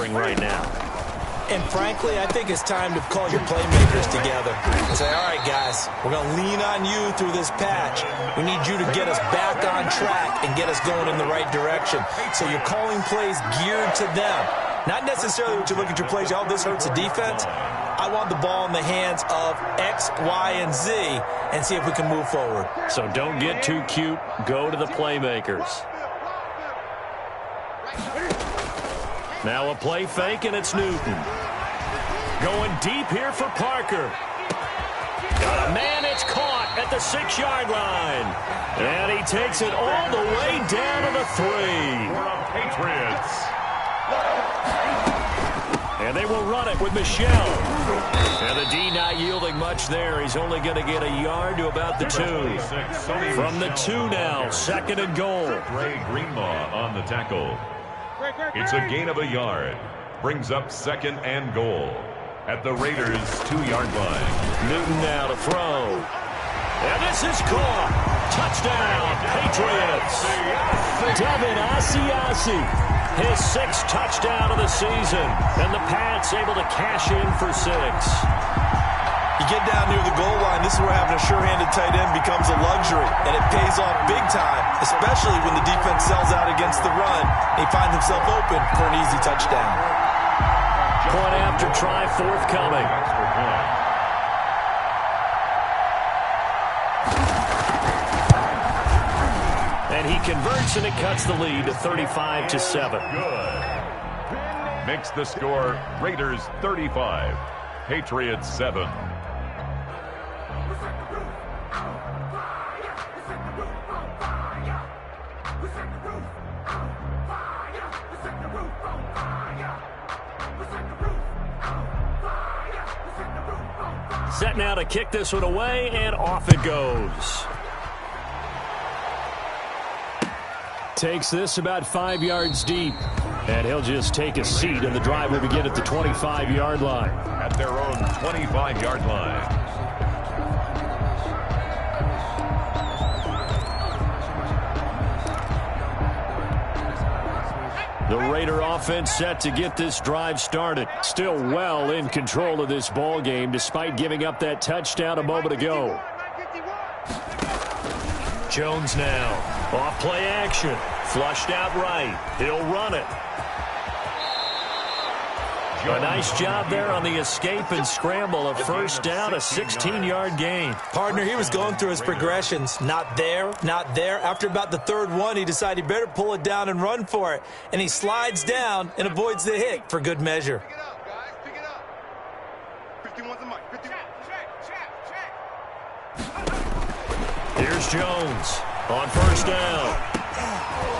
going right now. And frankly, I think it's time to call your playmakers together and say, all right, guys, we're going to lean on you through this patch. We need you to get us back on track and get us going in the right direction. So you're calling plays geared to them. Not necessarily what you look at your plays, oh, this hurts the defense. I want the ball in the hands of X, Y, and Z and see if we can move forward. So don't get too cute. Go to the playmakers. Now a play fake, and it's Newton. Going deep here for Parker. Got a man, it's caught at the 6-yard line. And he takes it all the way down to the 3. Patriots. And they will run it with Michelle. And the D not yielding much there. He's only going to get a yard to about the 2. From the 2 now, 2nd and goal. Ray Greenlaw on the tackle. It's a gain of a yard. Brings up 2nd and goal at the Raiders' 2-yard line. Newton now to throw. And this is caught. Touchdown, Patriots. Devin Asiasi, his 6th touchdown of the season. And the Pats able to cash in for 6. You get down near the goal line, this is where having a sure-handed tight end becomes a luxury, and it pays off big time, especially when the defense sells out against the run. He finds himself open for an easy touchdown. Point after try forthcoming. And he converts, and it cuts the lead to 35-7. Good. Makes the score Raiders 35, Patriots 7. Set now to kick this one away, and off it goes. Takes this about 5 yards deep, and he'll just take a seat, and the drive will begin at the 25-yard line. At their own 25-yard line. The Raider offense set to get this drive started. Still well in control of this ball game despite giving up that touchdown a moment ago. Jones now. Off play action. Flushed out right. He'll run it. A nice job there on the escape and scramble. A first down, a 16-yard gain. Partner, he was going through his progressions. Not there, not there. After about the 3rd one, he decided he better pull it down and run for it. And he slides down and avoids the hit for good measure. Pick it up, guys. Pick it up. 51's the mic. 51. Check. Here's Jones on first down.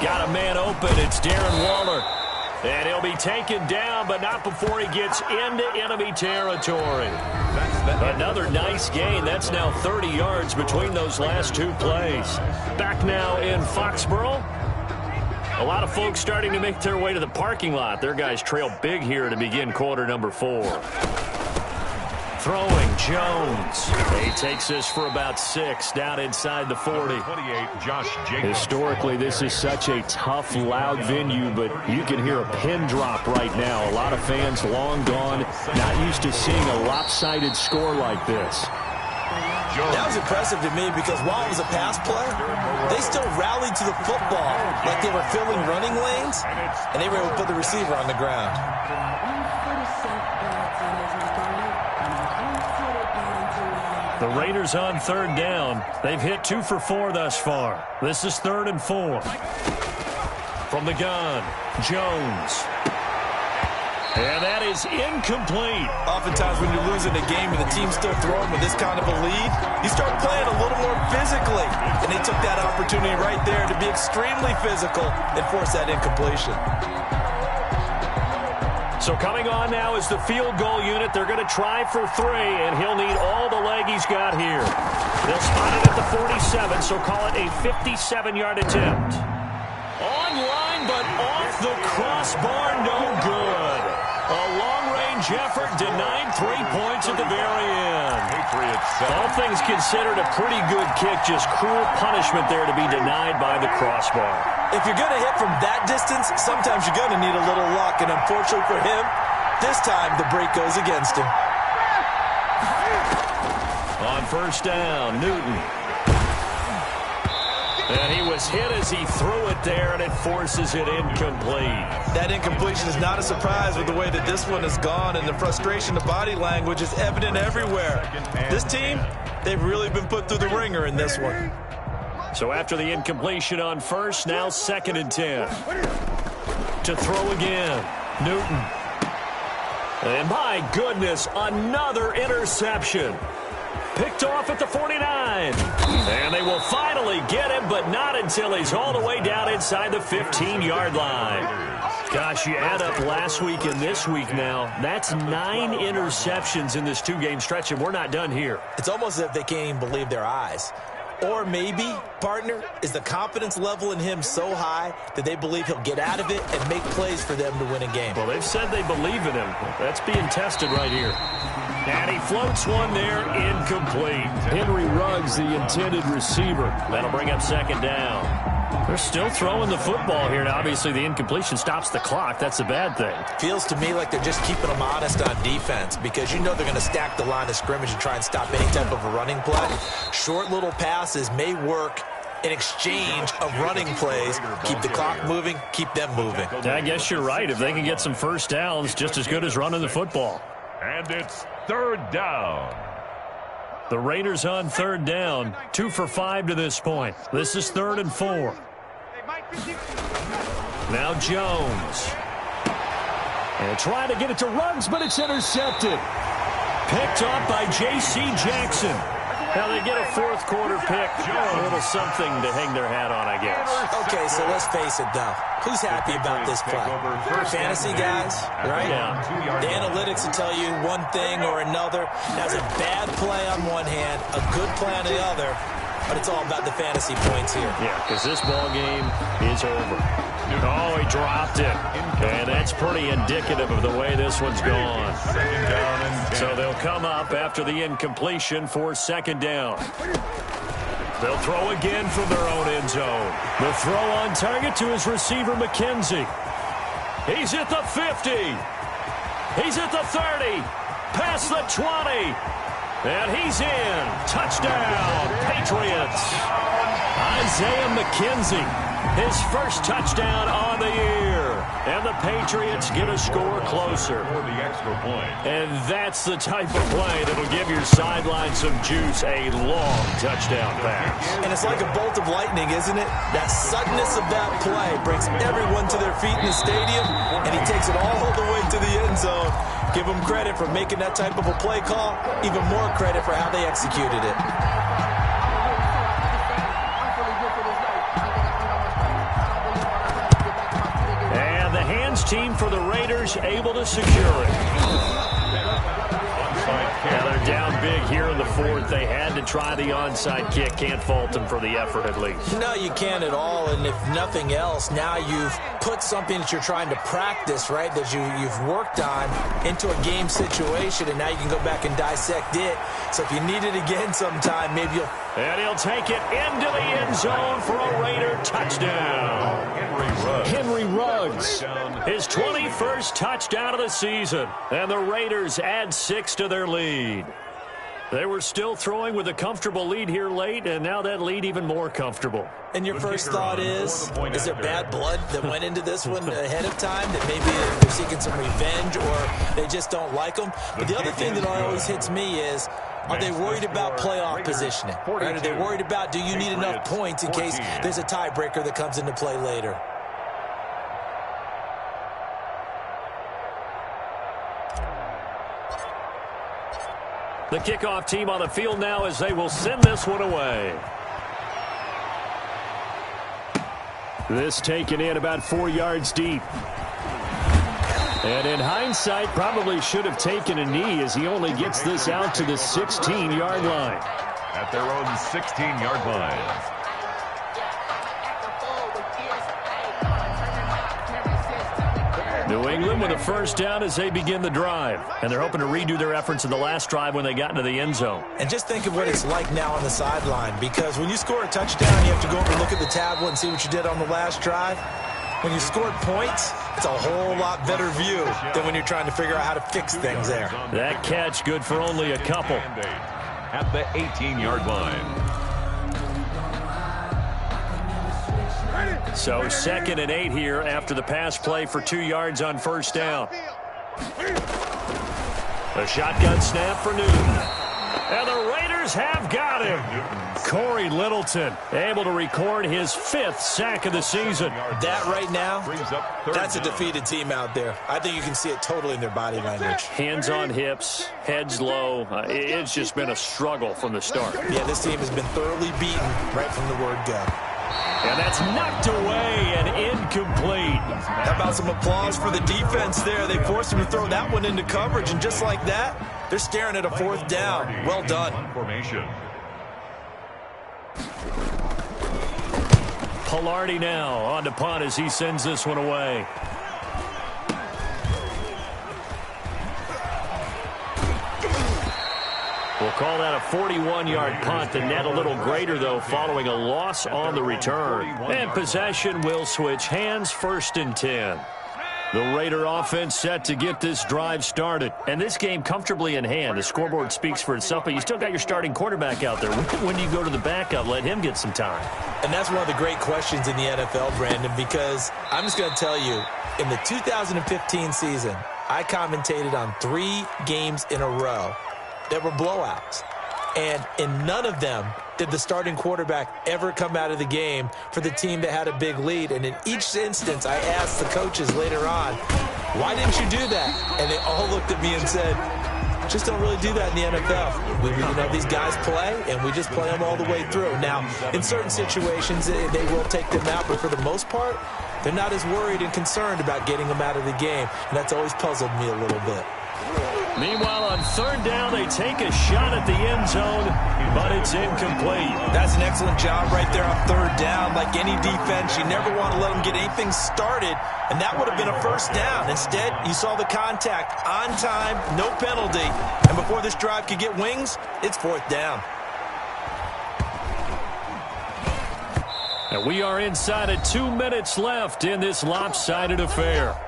Got a man open. It's Darren Waller. And he'll be taken down, but not before he gets into enemy territory. Another nice gain. That's now 30 yards between those last 2 plays. Back now in Foxborough. A lot of folks starting to make their way to the parking lot. Their guys trail big here to begin quarter number 4. Throwing Jones. He takes this for about 6 down inside the 40. 28, Josh Jacobs. Historically, this is such a tough, loud venue, but you can hear a pin drop right now. A lot of fans long gone, not used to seeing a lopsided score like this. That was impressive to me because while it was a pass play, they still rallied to the football like they were filling running lanes, and they were able to put the receiver on the ground. The Raiders on 3rd down. They've hit 2 for 4 thus far. This is 3rd and 4. From the gun, Jones. And that is incomplete. Oftentimes when you're losing a game and the team's still throwing with this kind of a lead, you start playing a little more physically. And they took that opportunity right there to be extremely physical and force that incompletion. So coming on now is the field goal unit. They're going to try for 3, and he'll need all the leg he's got here. They'll spot it at the 47, so call it a 57-yard attempt. On line, but off the crossbar, no good. A long-range last-ditch effort denied 3 points at the very end. All things considered, a pretty good kick, just cruel punishment there to be denied by the crossbar. If you're going to hit from that distance, sometimes you're going to need a little luck, and unfortunately for him, this time the break goes against him. On first down, Newton. And he was hit as he threw it there, and it forces it incomplete. That incompletion is not a surprise with the way that this one has gone, and the frustration, the body language is evident everywhere. This team, they've really been put through the ringer in this one. So after the incompletion on first, now 2nd and 10. To throw again, Newton. And my goodness, another interception. Picked off at the 49. And they will finally get him, but not until he's all the way down inside the 15-yard line. Gosh, you add up last week and this week now, that's 9 interceptions in this 2-game stretch, and we're not done here. It's almost as if they can't even believe their eyes. Or maybe, partner, is the confidence level in him so high that they believe he'll get out of it and make plays for them to win a game. Well, they've said they believe in him. That's being tested right here. And he floats one there, incomplete. Henry Ruggs, the intended receiver. That'll bring up 2nd down. They're still throwing the football here. Now, obviously, the incompletion stops the clock. That's a bad thing. Feels to me like they're just keeping them honest on defense because you know they're going to stack the line of scrimmage and try and stop any type of a running play. Short little passes may work in exchange of running plays. Keep the clock moving, keep them moving. I guess you're right. If they can get some first downs, just as good as running the football. And it's 3rd down. The Raiders on 3rd down, 2 for 5 to this point. This is 3rd and 4. Now Jones. And trying to get it to Ruggs, but it's intercepted. Picked off by J.C. Jackson. Now they get a 4th quarter pick. A little something to hang their hat on, I guess. Okay, so let's face it, though. Who's happy about this play? Fantasy guys, right? Yeah. The analytics will tell you one thing or another. That's a bad play on one hand, a good play on the other, but it's all about the fantasy points here. Yeah, because this ball game is over. Oh, he dropped it. And that's pretty indicative of the way this one's gone. So they'll come up after the incompletion for 2nd down. They'll throw again from their own end zone. The throw on target to his receiver, McKenzie. He's at the 50. He's at the 30. Past the 20. And he's in. Touchdown, Patriots. Isaiah McKenzie. His first touchdown on the year. And the Patriots get a score closer. For the extra point. And that's the type of play that'll give your sideline some juice, a long touchdown pass. And it's like a bolt of lightning, isn't it? That suddenness of that play brings everyone to their feet in the stadium, and he takes it all the way to the end zone. Give him credit for making that type of a play call, even more credit for how they executed it. Team for the Raiders able to secure it. Yeah, they're down big here in the 4th. They had to try the onside kick. Can't fault them for the effort at least. No, you can't at all. And if nothing else, now you've put something that you're trying to practice, right, that you've worked on into a game situation, and now you can go back and dissect it. So if you need it again sometime, maybe you'll... And he'll take it into the end zone for a Raider touchdown. Henry Ruggs, his 21st touchdown of the season. And the Raiders add 6 to their lead. They were still throwing with a comfortable lead here late, and now that lead even more comfortable. And your first thought is there bad blood that went into this one ahead of time, that maybe they're seeking some revenge or they just don't like them? But the other thing that always hits me is, are they worried about playoff positioning? Right? Are they worried about, do you need enough points in case there's a tiebreaker that comes into play later? The kickoff team on the field now as they will send this one away. This taken in about 4 yards deep. And in hindsight, probably should have taken a knee as he only gets this out to the 16-yard line. At their own 16-yard line. New New England with a first down as they begin the drive. And they're hoping to redo their efforts in the last drive when they got into the end zone. And just think of what it's like now on the sideline, because when you score a touchdown, you have to go over and look at the tablet and see what you did on the last drive. When you scored points, it's a whole lot better view than when you're trying to figure out how to fix things there. That catch good for only a couple. At the 18-yard line. So 2nd and 8 here after the pass play for 2 yards on first down. A shotgun snap for Newton. And the Raiders have got him. Corey Littleton able to record his 5th sack of the season. That right now, that's a defeated team out there. I think you can see it totally in their body language. Hands on hips, heads low. It's just been a struggle from the start. Yeah, this team has been thoroughly beaten right from the word go. And that's knocked away and incomplete. How about some applause for the defense there? They forced him to throw that one into coverage, and just like that, they're staring at a 4th down. Well done. Formation. Pilardi now on to punt as he sends this one away. We'll call that a 41-yard punt. The net a little greater, though, following a loss on the return. And possession will switch hands, 1st and 10. The Raider offense set to get this drive started. And this game comfortably in hand. The scoreboard speaks for itself, but you still got your starting quarterback out there. When do you go to the backup? Let him get some time. And that's one of the great questions in the NFL, Brandon, because I'm just going to tell you, in the 2015 season, I commentated on 3 games in a row that were blowouts. And in none of them did the starting quarterback ever come out of the game for the team that had a big lead. And in each instance, I asked the coaches later on, why didn't you do that? And they all looked at me and said, just don't really do that in the NFL. These guys play, and we just play them all the way through. Now, in certain situations, they will take them out, but for the most part, they're not as worried and concerned about getting them out of the game. And that's always puzzled me a little bit. Meanwhile, on 3rd down, they take a shot at the end zone, but it's incomplete. That's an excellent job right there on 3rd down. Like any defense, you never want to let them get anything started, and that would have been a 1st down. Instead, you saw the contact on time, no penalty, and before this drive could get wings, it's 4th down. And we are inside of 2 minutes left in this lopsided affair.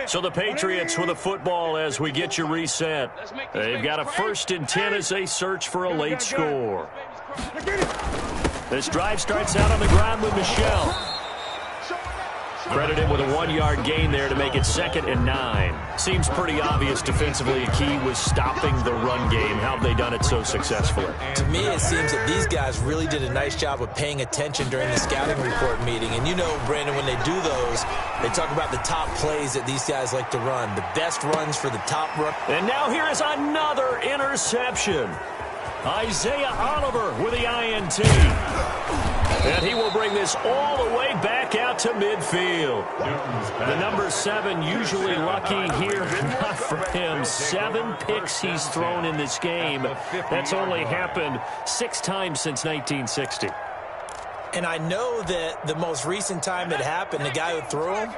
So the Patriots with a football as we get you reset. They've got a 1st and 10 as they search for a late score. This drive starts out on the ground with Michel. Credited with a 1-yard gain there to make it 2nd and 9. Seems pretty obvious defensively a key was stopping the run game. How have they done it so successfully? To me, it seems that these guys really did a nice job of paying attention during the scouting report meeting. And you know, Brandon, when they do those, they talk about the top plays that these guys like to run, the best runs for the top run. And now here is another interception. Isaiah Oliver with the INT. And he will bring this all the way back out to midfield. The number 7 usually lucky here. Not for him. 7 picks he's thrown in this game. That's only happened 6 times since 1960. And I know that the most recent time it happened, the guy who threw him,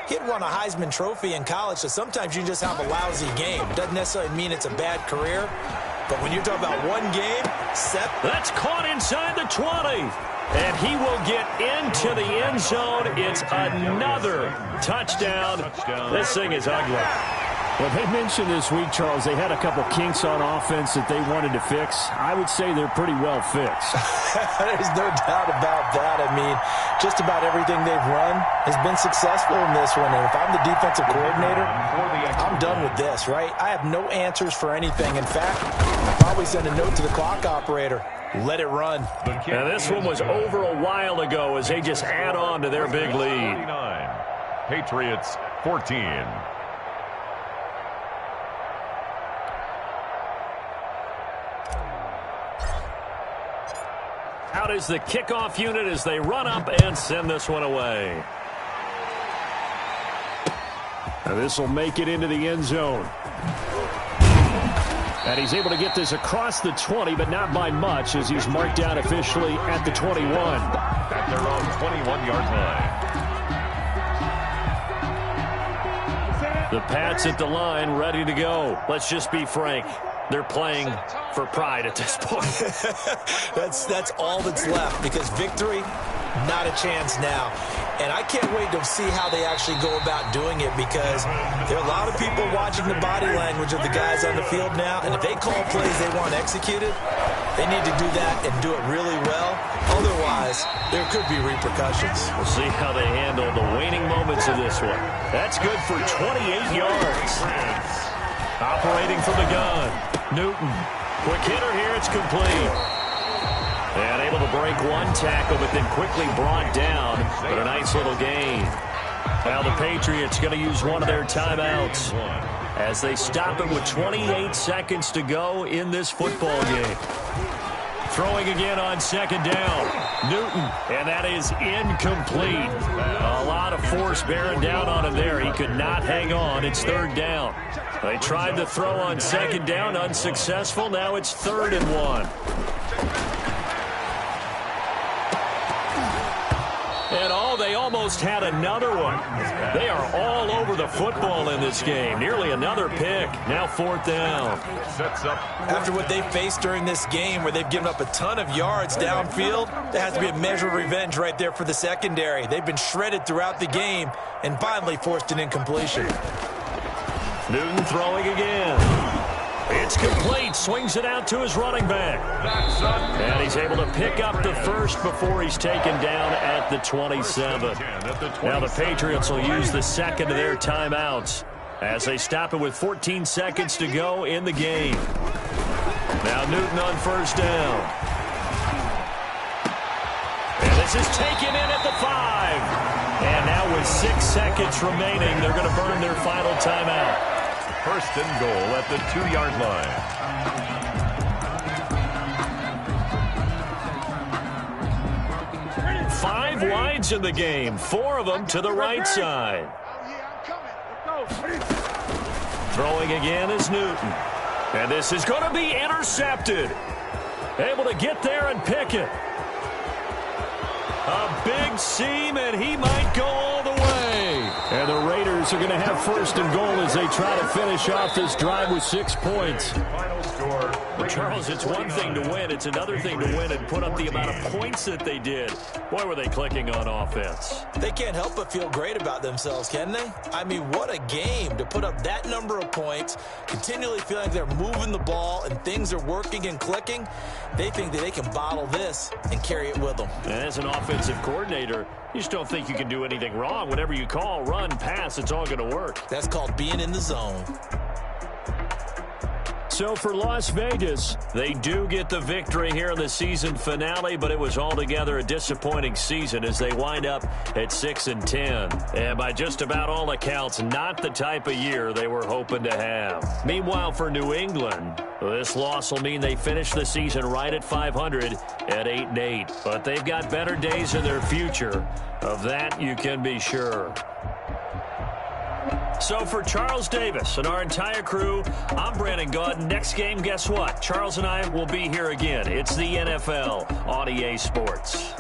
he'd won a Heisman Trophy in college, so sometimes you just have a lousy game. It doesn't necessarily mean it's a bad career. But when you're talking about one game, that's caught inside the 20. And he will get into the end zone. It's another touchdown. This thing is ugly. Well, they mentioned this week, Charles, they had a couple kinks on offense that they wanted to fix. I would say they're pretty well fixed. There's no doubt about that. I mean, just about everything they've run has been successful in this one. And if I'm the defensive coordinator, I'm done with this, right? I have no answers for anything. In fact, I'll probably send a note to the clock operator. Let it run. Now, this one was over a while ago as they just add on to their big lead. Patriots 14. Out is the kickoff unit as they run up and send this one away. Now this will make it into the end zone. And he's able to get this across the 20, but not by much, as he's marked down officially at the 21. At their own 21-yard line. The Pats at the line, ready to go. Let's just be frank. They're playing for pride at this point. That's all that's left, because victory, not a chance now. And I can't wait to see how they actually go about doing it, because there are a lot of people watching the body language of the guys on the field now, and if they call plays they want executed, they need to do that and do it really well. Otherwise, there could be repercussions. We'll see how they handle the waning moments of this one. That's good for 28 yards. Operating from the gun, Newton. Quick hitter here, it's complete. And able to break one tackle, but then quickly brought down. But a nice little gain. Now the Patriots going to use one of their timeouts as they stop it with 28 seconds to go in this football game. Throwing again on second down. Newton, and that is incomplete. A lot of force bearing down on him there. He could not hang on. It's third down. They tried to throw on second down, unsuccessful. Now it's 3rd and 1. And they almost had another one. They are all over the football in this game. Nearly another pick. Now 4th down. Sets up. After what they faced during this game, where they've given up a ton of yards downfield, there has to be a measure of revenge right there for the secondary. They've been shredded throughout the game and finally forced an incompletion. Newton throwing again. It's complete. Swings it out to his running back. And he's able to pick up the first before he's taken down at the 27. Now the Patriots will use the second of their timeouts as they stop it with 14 seconds to go in the game. Now Newton on 1st down. And this is taken in at the 5. And now with 6 seconds remaining, they're going to burn their final timeout. 1st and goal at the 2-yard line. Five wides in the game, 4 of them to the right side. Throwing again is Newton. And this is going to be intercepted. Able to get there and pick it. A big seam, and he might go all the way. And the Raiders are going to have 1st and goal as they try to finish off this drive with 6 points. Final score. Well, Charles, it's one thing to win. It's another thing to win and put up the amount of points that they did. Boy, were they clicking on offense. They can't help but feel great about themselves, can they? I mean, what a game to put up that number of points, continually feeling like they're moving the ball and things are working and clicking. They think that they can bottle this and carry it with them. And as an offensive coordinator, you just don't think you can do anything wrong. Whatever you call, run, pass, it's all going to work. That's called being in the zone. So for Las Vegas, they do get the victory here in the season finale, but it was altogether a disappointing season as they wind up at 6-10. And by just about all accounts, not the type of year they were hoping to have. Meanwhile, for New England, this loss will mean they finish the season right at 500 at 8-8. But they've got better days in their future. Of that, you can be sure. So for Charles Davis and our entire crew, I'm Brandon Gaudin. Next game, guess what? Charles and I will be here again. It's the NFL on EA Sports.